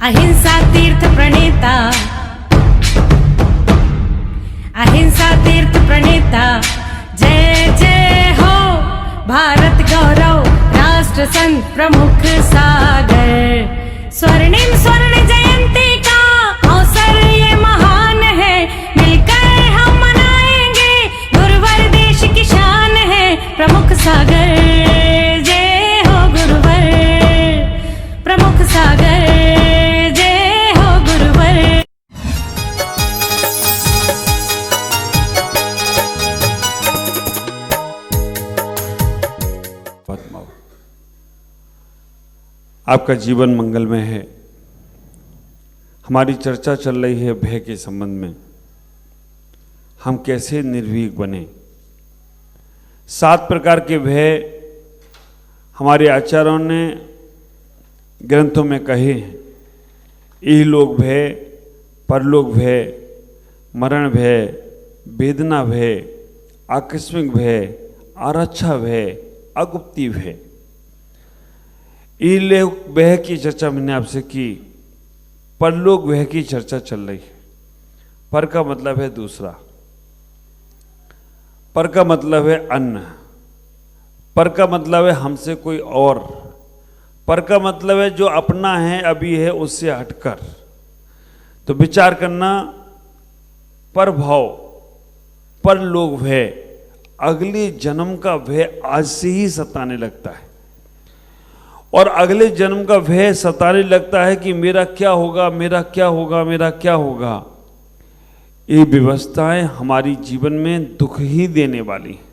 अहिंसा तीर्थ प्रणेता, अहिंसा तीर्थ प्रणेता, जय जय हो भारत गौरव राष्ट्र संत प्रमुख सागर। स्वर्णिम स्वर्ण जयंती का अवसर ये महान है, मिलकर हम मनाएंगे गुरुवर देश की शान है प्रमुख सागर। जय हो गुरुवर प्रमुख सागर, जय हो गुरुवर। आपका जीवन मंगलमय है। हमारी चर्चा चल रही है भय के संबंध में, हम कैसे निर्भीक बने। 7 प्रकार के भय हमारे आचार्यों ने ग्रंथों में कहे हैं। इहलोक भय, परलोक भय, मरण भय, वेदना भय, आकस्मिक भय, आरक्षा भय, अगुप्ती भय। इहलोक भय की चर्चा मैंने आपसे की, परलोक भय की चर्चा चल रही है। पर का मतलब है दूसरा, पर का मतलब है अन्य, पर का मतलब है हमसे कोई और, पर का मतलब है जो अपना है अभी है उससे हटकर। तो विचार करना, पर भाव, परलोक भय, अगले जन्म का भय आज से ही सताने लगता है। और अगले जन्म का भय सताने लगता है कि मेरा क्या होगा, मेरा क्या होगा, मेरा क्या होगा। ये व्यवस्थाएं हमारी जीवन में दुख ही देने वाली हैं।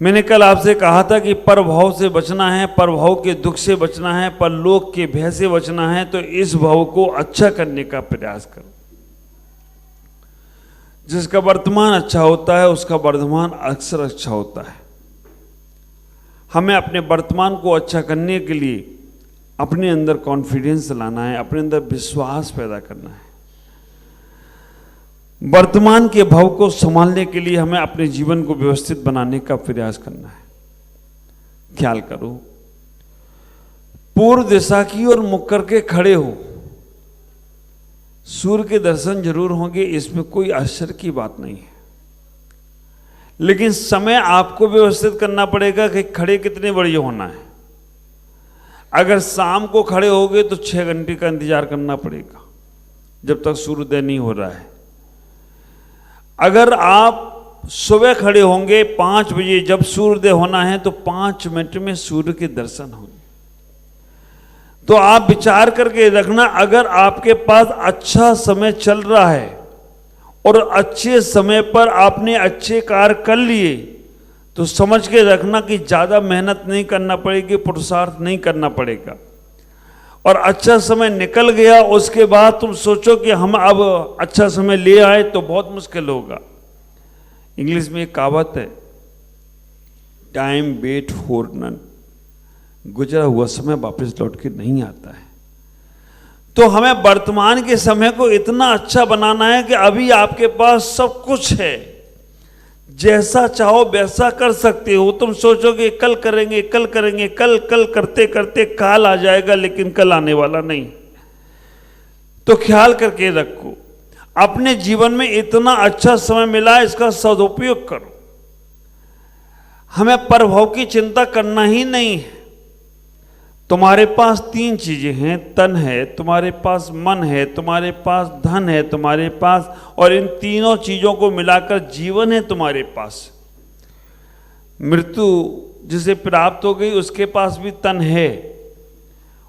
मैंने कल आपसे कहा था कि परभाव से बचना है, परभाव के दुख से बचना है, परलोक के भय से बचना है, तो इस भाव को अच्छा करने का प्रयास करो। जिसका वर्तमान अच्छा होता है उसका वर्धमान अक्सर अच्छा होता है। हमें अपने वर्तमान को अच्छा करने के लिए अपने अंदर कॉन्फिडेंस लाना है, अपने अंदर विश्वास पैदा करना है। वर्तमान के भाव को संभालने के लिए हमें अपने जीवन को व्यवस्थित बनाने का प्रयास करना है। ख्याल करो, पूर्व दिशा की ओर मुख करके खड़े हो, सूर्य के दर्शन जरूर होंगे, इसमें कोई आश्चर्य की बात नहीं है। लेकिन समय आपको व्यवस्थित करना पड़ेगा कि खड़े कितने बजे होना है। अगर शाम को खड़े होगे तो 6 घंटे का इंतजार करना पड़ेगा जब तक सूर्योदय नहीं हो रहा है। अगर आप सुबह खड़े होंगे 5 बजे, जब सूर्योदय होना है तो 5 मिनट में सूर्य के दर्शन होंगे। तो आप विचार करके रखना, अगर आपके पास अच्छा समय चल रहा है और अच्छे समय पर आपने अच्छे कार्य कर लिए, तो समझ के रखना कि ज़्यादा मेहनत नहीं करना पड़ेगी, पुरुषार्थ नहीं करना पड़ेगा। और अच्छा समय निकल गया, उसके बाद तुम सोचो कि हम अब अच्छा समय ले आए तो बहुत मुश्किल होगा। इंग्लिश में एक कहावत है, टाइम वेट फॉर नन, गुजरा हुआ समय वापस लौट के नहीं आता है। तो हमें वर्तमान के समय को इतना अच्छा बनाना है कि अभी आपके पास सब कुछ है, जैसा चाहो वैसा कर सकते हो। तुम सोचोगे कल करेंगे, कल करेंगे, कल कल करते करते काल आ जाएगा, लेकिन कल आने वाला नहीं। तो ख्याल करके रखो, अपने जीवन में इतना अच्छा समय मिला है, इसका सदुपयोग करो। हमें परभाव की चिंता करना ही नहीं है। तुम्हारे पास 3 चीजें हैं, तन है, तुम्हारे पास मन है, तुम्हारे पास धन है, तुम्हारे पास, और इन तीनों चीजों को मिलाकर जीवन है तुम्हारे पास। मृत्यु जिसे प्राप्त हो गई उसके पास भी तन है,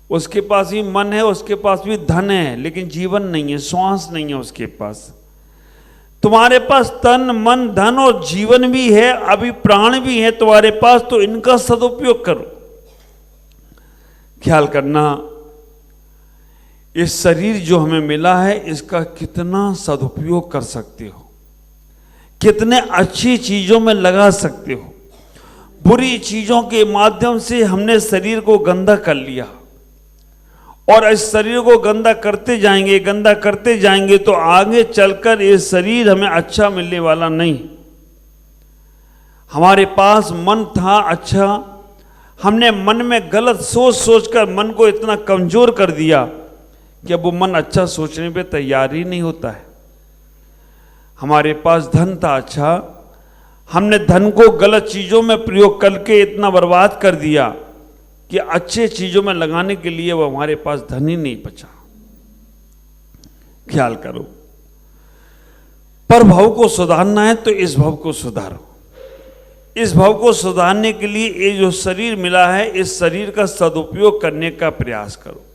उसके पास भी मन है, उसके पास भी धन है, लेकिन जीवन नहीं है, श्वास नहीं है उसके पास। तुम्हारे पास तन, मन, धन और जीवन भी है, अभी प्राण भी है तुम्हारे पास, तो इनका सदुपयोग करो। ख्याल करना, इस शरीर जो हमें मिला है इसका कितना सदुपयोग कर सकते हो, कितने अच्छी चीजों में लगा सकते हो। बुरी चीजों के माध्यम से हमने शरीर को गंदा कर लिया, और इस शरीर को गंदा करते जाएंगे, गंदा करते जाएंगे, तो आगे चलकर ये शरीर हमें अच्छा मिलने वाला नहीं। हमारे पास मन था अच्छा, हमने मन में गलत सोच सोचकर मन को इतना कमजोर कर दिया कि अब वो मन अच्छा सोचने पे तैयार ही नहीं होता है। हमारे पास धन था अच्छा, हमने धन को गलत चीजों में प्रयोग करके इतना बर्बाद कर दिया कि अच्छे चीजों में लगाने के लिए वो हमारे पास धन ही नहीं बचा। ख्याल करो, पर भव को सुधारना है तो इस भव को सुधारो। इस भव को सुधारने के लिए ये जो शरीर मिला है, इस शरीर का सदुपयोग करने का प्रयास करो।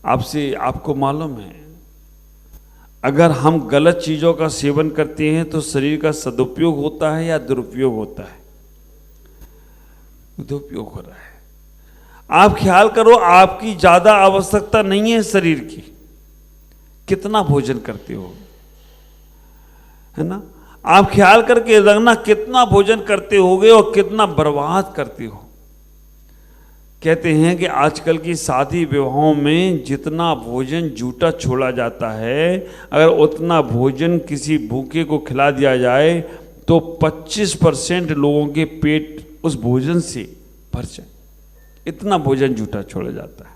आपको मालूम है, अगर हम गलत चीजों का सेवन करते हैं तो शरीर का सदुपयोग होता है या दुरुपयोग होता है? दुरुपयोग हो रहा है। आप ख्याल करो, आपकी ज्यादा आवश्यकता नहीं है शरीर की, कितना भोजन करते हो, है ना? आप ख्याल करके रखना कितना भोजन करते होगे और कितना बर्बाद करते हो। कहते हैं कि आजकल की शादी विवाहों में जितना भोजन झूठा छोड़ा जाता है, अगर उतना भोजन किसी भूखे को खिला दिया जाए तो 25% लोगों के पेट उस भोजन से भर जाए। इतना भोजन झूठा छोड़ा जाता है।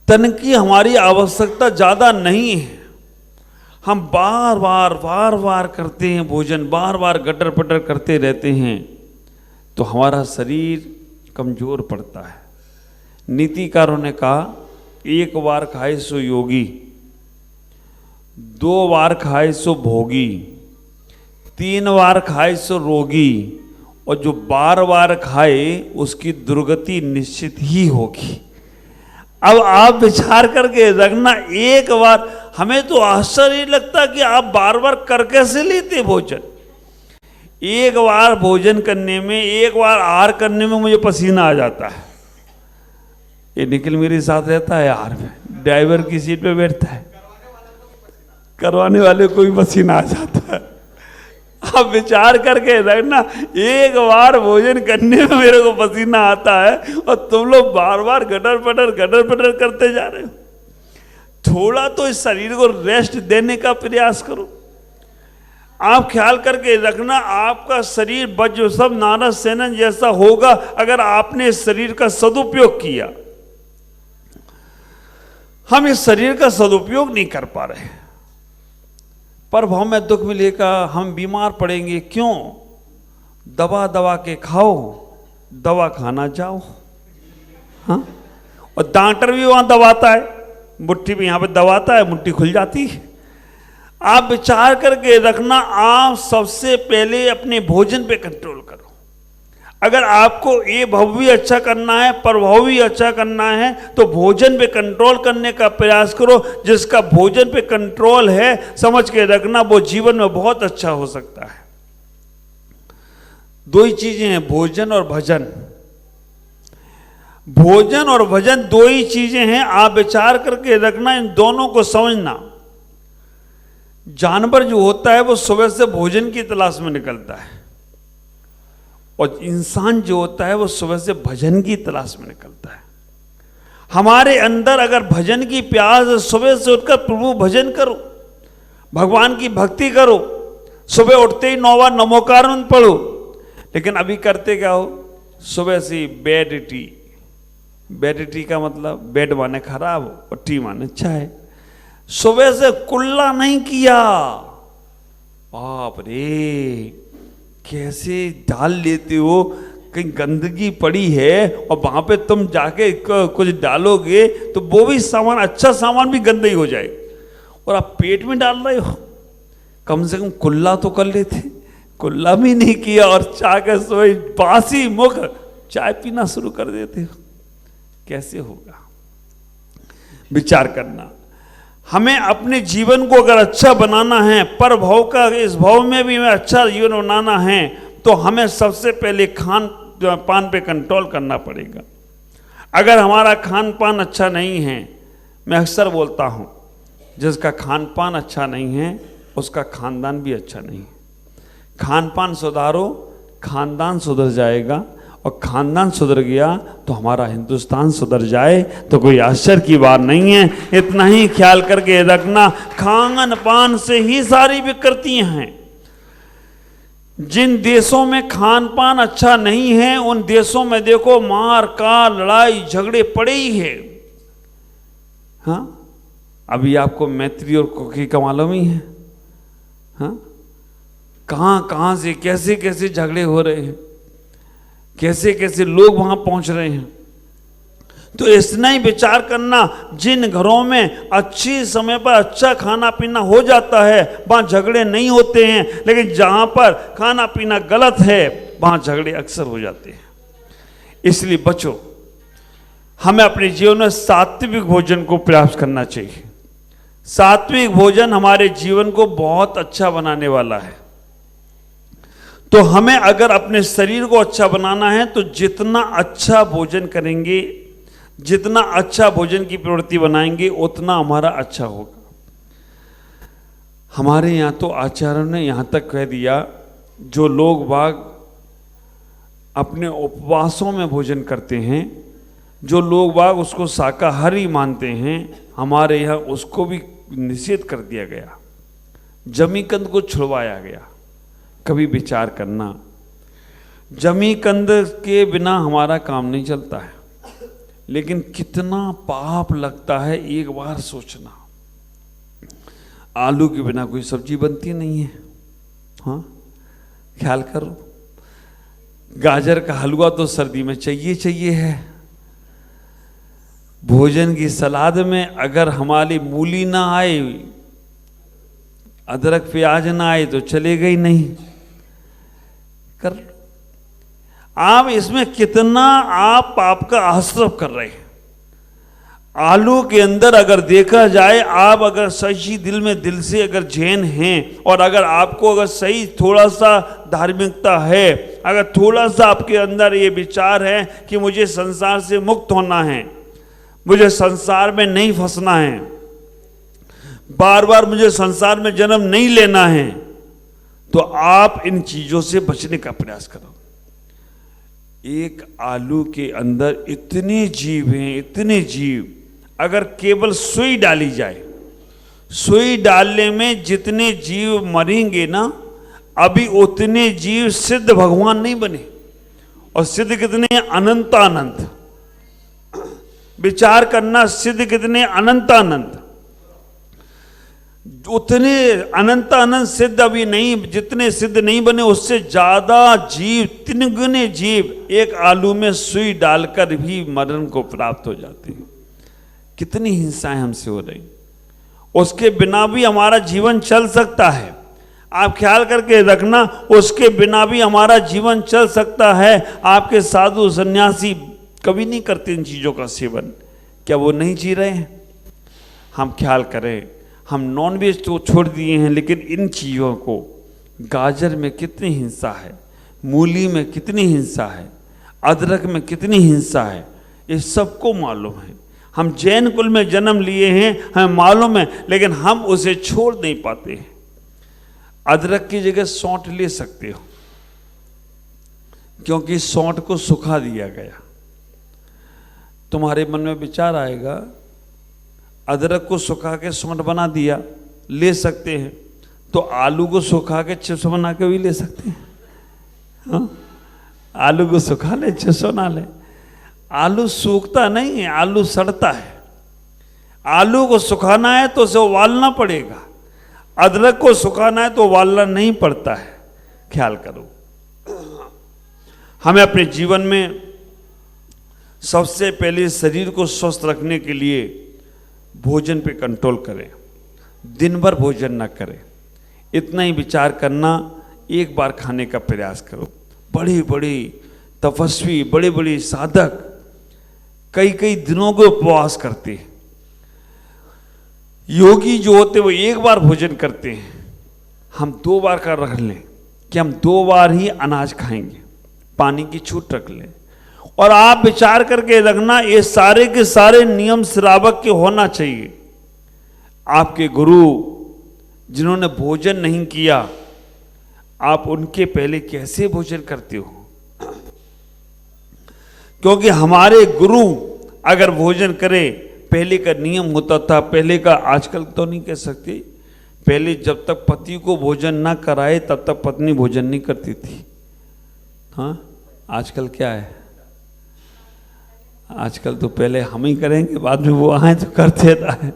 तन की हमारी आवश्यकता ज्यादा नहीं है, हम बार बार करते हैं भोजन, बार बार गटर पटर करते रहते हैं तो हमारा शरीर कमजोर पड़ता है। नीतिकारों ने कहा, 1 बार खाए सो योगी, 2 बार खाए सो भोगी, 3 बार खाए सो रोगी, और जो बार खाए उसकी दुर्गति निश्चित ही होगी। अब आप विचार करके रखना, एक बार, हमें तो आश्चर्य लगता कि आप बार बार कर कैसे लेते भोजन। एक बार भोजन करने में, एक बार आहार करने में मुझे पसीना आ जाता है। ये निखिल मेरे साथ रहता है आहार में, ड्राइवर की सीट पे बैठता है, करवाने वाले को भी पसीना आ जाता है। आप विचार करके रखना, एक बार भोजन करने में मेरे को पसीना आता है और तुम लोग बार बार गटर पटर करते जा रहे हो। थोड़ा तो इस शरीर को रेस्ट देने का प्रयास करो। आप ख्याल करके रखना, आपका शरीर वज्र सब नारद सेनन जैसा होगा अगर आपने इस शरीर का सदुपयोग किया। हम इस शरीर का सदुपयोग नहीं कर पा रहे, पर भाव में दुख मिलेगा, हम बीमार पड़ेंगे। क्यों? दवा के खाओ, दवा खाना जाओ। हाँ, और डॉक्टर भी वहां दबाता है, मुट्ठी भी यहां पे दबाता है, मुट्ठी खुल जाती है। आप विचार करके रखना, आप सबसे पहले अपने भोजन पे कंट्रोल करो। अगर आपको ये भव भी अच्छा करना है, परभव भी अच्छा करना है, तो भोजन पे कंट्रोल करने का प्रयास करो। जिसका भोजन पे कंट्रोल है, समझ के रखना, वो जीवन में बहुत अच्छा हो सकता है। 2 ही चीजें हैं, भोजन और भजन। भोजन और भजन 2 ही चीजें हैं। आप विचार करके रखना, इन दोनों को समझना। जानवर जो होता है वो सुबह से भोजन की तलाश में निकलता है, और इंसान जो होता है वो सुबह से भजन की तलाश में निकलता है। हमारे अंदर अगर भजन की प्यास, सुबह से उठकर प्रभु भजन करो, भगवान की भक्ति करो, सुबह उठते ही 9 बार नमोकार मंत्र पढ़ो। लेकिन अभी करते क्या हो? सुबह से बेड टी। बेड टी का मतलब बेड माने खराब और टी माने चाय। सुबह से कुल्ला नहीं किया, बाप रे, कैसे डाल लेते हो। कहीं गंदगी पड़ी है और वहां पे तुम जाके कुछ डालोगे तो वो भी सामान, अच्छा सामान भी गंदा ही हो जाएगा, और आप पेट में डाल रहे हो। कम से कम कुल्ला तो कर लेते, कुल्ला भी नहीं किया और चाय के सोए बासी मुख चाय पीना शुरू कर देते हो। कैसे होगा? विचार करना। हमें अपने जीवन को अगर अच्छा बनाना है, पर भव का इस भव में भी हमें अच्छा जीवन बनाना है, तो हमें सबसे पहले खान पान पे कंट्रोल करना पड़ेगा। अगर हमारा खान पान अच्छा नहीं है, मैं अक्सर बोलता हूँ, जिसका खान पान अच्छा नहीं है उसका खानदान भी अच्छा नहीं है। खान पान सुधारो, खानदान सुधर जाएगा, और खानदान सुधर गया तो हमारा हिंदुस्तान सुधर जाए तो कोई आश्चर्य की बात नहीं है। इतना ही ख्याल करके रखना, खान पान से ही सारी विकृतियां हैं। जिन देशों में खान पान अच्छा नहीं है उन देशों में देखो मार काट लड़ाई झगड़े पड़े ही है। हाँ, अभी आपको मैत्री और कुकी का मालूम ही है। हाँ, कहां कहां से कैसे कैसे झगड़े हो रहे हैं, कैसे कैसे लोग वहां पहुंच रहे हैं। तो इतना ही विचार करना, जिन घरों में अच्छी समय पर अच्छा खाना पीना हो जाता है वहां झगड़े नहीं होते हैं, लेकिन जहां पर खाना पीना गलत है वहां झगड़े अक्सर हो जाते हैं। इसलिए बच्चों, हमें अपने जीवन में सात्विक भोजन को प्रयास करना चाहिए। सात्विक भोजन हमारे जीवन को बहुत अच्छा बनाने वाला है। तो हमें अगर अपने शरीर को अच्छा बनाना है तो जितना अच्छा भोजन करेंगे, जितना अच्छा भोजन की प्रवृत्ति बनाएंगे उतना हमारा अच्छा होगा। हमारे यहाँ तो आचार्यों ने यहाँ तक कह दिया, जो लोग बाग अपने उपवासों में भोजन करते हैं, जो लोग बाग उसको शाकाहारी मानते हैं, हमारे यहाँ उसको भी निषेध कर दिया गया, जमीकंद को छुड़वाया गया। कभी विचार करना, जमीकंद के बिना हमारा काम नहीं चलता है, लेकिन कितना पाप लगता है एक बार सोचना। आलू के बिना कोई सब्जी बनती नहीं है। हाँ, ख्याल करो, गाजर का हलवा तो सर्दी में चाहिए चाहिए है। भोजन की सलाद में अगर हमारी मूली ना आए, अदरक प्याज ना आए तो चलेगा ही नहीं। कर आप इसमें कितना आप पाप का आश्रय कर रहे हैं। आलू के अंदर अगर देखा जाए, आप अगर सही दिल से अगर जैन हैं और अगर आपको अगर सही थोड़ा सा धार्मिकता है, अगर थोड़ा सा आपके अंदर ये विचार है कि मुझे संसार से मुक्त होना है, मुझे संसार में नहीं फंसना है, बार बार मुझे संसार में जन्म नहीं लेना है, तो आप इन चीजों से बचने का प्रयास करो। एक आलू के अंदर इतने जीव हैं, इतने जीव, अगर केवल सुई डाली जाए, सुई डालने में जितने जीव मरेंगे ना, अभी उतने जीव सिद्ध भगवान नहीं बने। और सिद्ध कितने? अनंत अनंत। विचार करना, सिद्ध कितने? अनंत अनंत। उतने अनंत अनंत सिद्ध अभी नहीं, जितने सिद्ध नहीं बने उससे ज्यादा जीव, 3 गुने जीव एक आलू में सुई डालकर भी मरण को प्राप्त हो जाते हैं। कितनी हिंसाएं हमसे हो रही, उसके बिना भी हमारा जीवन चल सकता है। आप ख्याल करके रखना, उसके बिना भी हमारा जीवन चल सकता है। आपके साधु सन्यासी कभी नहीं करते इन चीजों का सेवन, क्या वो नहीं जी रहे हैं? हम ख्याल करें, हम नॉनवेज तो छोड़ दिए हैं, लेकिन इन चीज़ों को, गाजर में कितनी हिंसा है, मूली में कितनी हिंसा है, अदरक में कितनी हिंसा है, ये सबको मालूम है। हम जैन कुल में जन्म लिए हैं, हमें मालूम है, लेकिन हम उसे छोड़ नहीं पाते हैं। अदरक की जगह सौंठ ले सकते हो, क्योंकि सौंठ को सुखा दिया गया। तुम्हारे मन में विचार आएगा, अदरक को सुखा के सौंठ बना दिया, ले सकते हैं, तो आलू को सुखा के चिप्स बना के भी ले सकते हैं। हाँ? आलू को सुखा ले, चिप्स बना ले। आलू सूखता नहीं है, आलू सड़ता है। आलू को सुखाना है तो उसे उबालना पड़ेगा, अदरक को सुखाना है तो उबालना नहीं पड़ता है। ख्याल करो, हमें अपने जीवन में सबसे पहले शरीर को स्वस्थ रखने के लिए भोजन पे कंट्रोल करें, दिन भर भोजन ना करें। इतना ही विचार करना, एक बार खाने का प्रयास करो। बड़ी बड़ी तपस्वी, बड़े बड़े साधक कई कई दिनों के उपवास करते हैं। योगी जो होते वो एक बार भोजन करते हैं, हम 2 बार का रख लें कि हम 2 बार ही अनाज खाएंगे, पानी की छूट रख लें। और आप विचार करके रखना, ये सारे के सारे नियम श्रावक के होना चाहिए। आपके गुरु जिन्होंने भोजन नहीं किया, आप उनके पहले कैसे भोजन करते हो? क्योंकि हमारे गुरु अगर भोजन करे, पहले का नियम होता था, पहले का, आजकल तो नहीं कह सकते, पहले जब तक पति को भोजन ना कराए तब तक पत्नी भोजन नहीं करती थी। हाँ, आजकल क्या है, आजकल तो पहले हम ही करेंगे, बाद में वो आए तो करते रहे।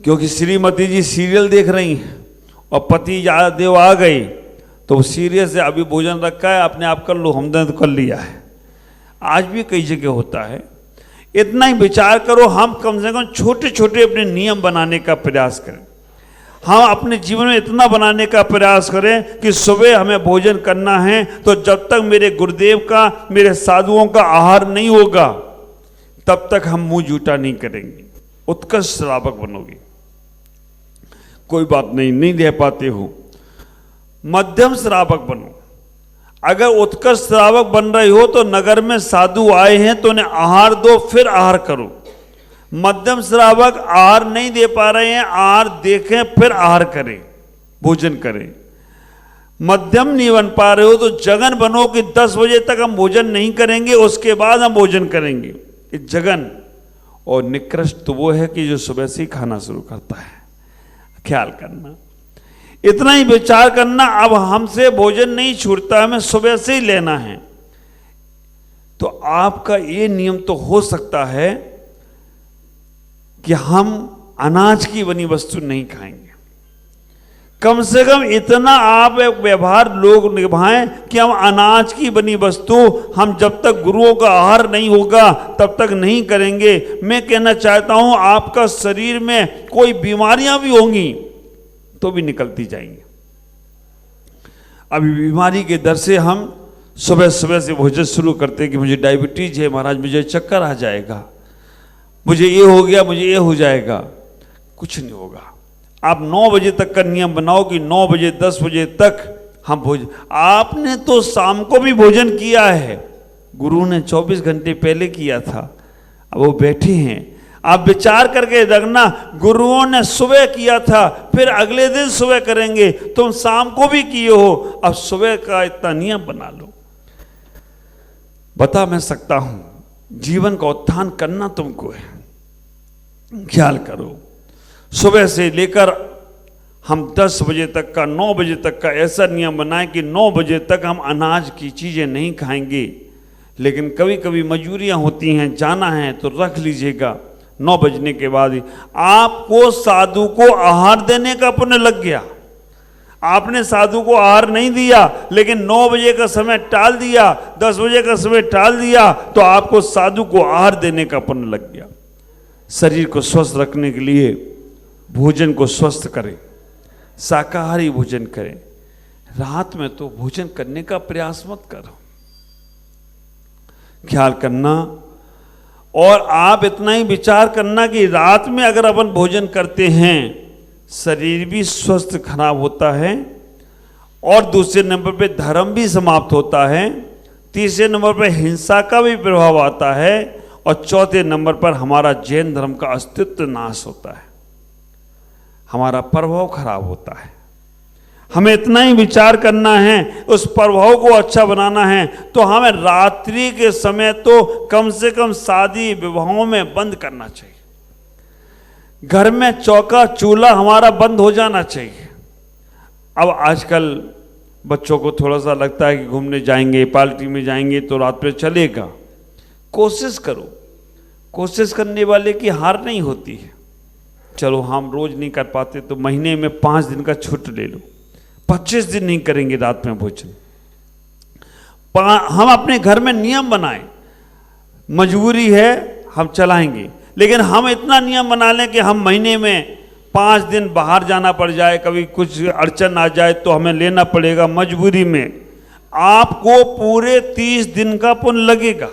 क्योंकि श्रीमती जी सीरियल देख रही हैं और पति देव आ गई तो सीरियल से अभी भोजन रखा है, अपने आप कर लो, हमने तो कर लिया है। आज भी कई जगह होता है। इतना ही विचार करो, हम कम से कम छोटे छोटे अपने नियम बनाने का प्रयास करें। हम अपने जीवन में इतना बनाने का प्रयास करें कि सुबह हमें भोजन करना है तो जब तक मेरे गुरुदेव का, मेरे साधुओं का आहार नहीं होगा तब तक हम मुंह जूठा नहीं करेंगे। उत्कृष्ट श्रावक बनोगे। कोई बात नहीं, नहीं दे पाते हो, मध्यम श्रावक बनो। अगर उत्कृष्ट श्रावक बन रहे हो तो नगर में साधु आए हैं तो उन्हें आहार दो, फिर आहार करो। मध्यम श्रावक आहार नहीं दे पा रहे हैं, आहार देखें फिर आहार करें, भोजन करें। मध्यम नहीं बन पा रहे हो तो जगन बनो कि 10 बजे तक हम भोजन नहीं करेंगे, उसके बाद हम भोजन करेंगे। ये जगन और निकृष्ट तो वो है कि जो सुबह से ही खाना शुरू करता है। ख्याल करना, इतना ही विचार करना, अब हमसे भोजन नहीं छूटता, हमें सुबह से ही लेना है। तो आपका ये नियम तो हो सकता है कि हम अनाज की बनी वस्तु नहीं खाएंगे। कम से कम इतना आप एक व्यवहार लोग निभाएं कि हम अनाज की बनी वस्तु हम जब तक गुरुओं का आहार नहीं होगा तब तक नहीं करेंगे। मैं कहना चाहता हूं, आपका शरीर में कोई बीमारियां भी होंगी तो भी निकलती जाएंगी। अभी बीमारी के डर से हम सुबह सुबह से भोजन शुरू करते हैं कि मुझे डायबिटीज है महाराज, मुझे चक्कर आ जाएगा, मुझे ये हो गया, मुझे ये हो जाएगा। कुछ नहीं होगा। आप 9 बजे तक का नियम बनाओ कि 9 बजे 10 बजे तक हम भोजन। आपने तो शाम को भी भोजन किया है, गुरु ने 24 घंटे पहले किया था, अब वो बैठे हैं। आप विचार करके देखना, गुरुओं ने सुबह किया था, फिर अगले दिन सुबह करेंगे, तुम शाम को भी किए हो, अब सुबह का इतना नियम बना लो। बता मैं सकता हूं, जीवन का उत्थान करना तुमको है। ख्याल करो, सुबह से लेकर हम 10 बजे तक का, 9 बजे तक का ऐसा नियम बनाएं कि 9 बजे तक हम अनाज की चीज़ें नहीं खाएंगे। लेकिन कभी कभी मजबूरियां होती हैं, जाना है तो रख लीजिएगा। 9 बजने के बाद ही आपको साधु को आहार देने का पुण्य लग गया। आपने साधु को आहार नहीं दिया, लेकिन 9 बजे का समय टाल दिया, 10 बजे का समय टाल दिया, तो आपको साधु को आहार देने का पुण्य लग गया। शरीर को स्वस्थ रखने के लिए भोजन को स्वस्थ करें, शाकाहारी भोजन करें। रात में तो भोजन करने का प्रयास मत करो। ख्याल करना, और आप इतना ही विचार करना कि रात में अगर अपन भोजन करते हैं, शरीर भी स्वस्थ खराब होता है, और दूसरे नंबर पे धर्म भी समाप्त होता है, तीसरे नंबर पे हिंसा का भी प्रभाव आता है, और चौथे नंबर पर हमारा जैन धर्म का अस्तित्व नाश होता है, हमारा प्रभाव खराब होता है। हमें इतना ही विचार करना है, उस प्रभाव को अच्छा बनाना है, तो हमें रात्रि के समय तो कम से कम शादी विवाहों में बंद करना चाहिए। घर में चौका चूल्हा हमारा बंद हो जाना चाहिए। अब आजकल बच्चों को थोड़ा सा लगता है कि घूमने जाएंगे, पार्टी में जाएंगे तो रात में चलेगा। कोशिश करो, कोशिश करने वाले की हार नहीं होती है। चलो हम रोज नहीं कर पाते तो महीने में 5 दिन का छुट्टी ले लो, 25 दिन नहीं करेंगे रात में भोजन। हम अपने घर में नियम बनाएं, मजबूरी है हम चलाएंगे, लेकिन हम इतना नियम बना लें कि हम महीने में 5 दिन बाहर जाना पड़ जाए, कभी कुछ अड़चन आ जाए तो हमें लेना पड़ेगा मजबूरी में, आपको पूरे 30 दिन का पुण्य लगेगा।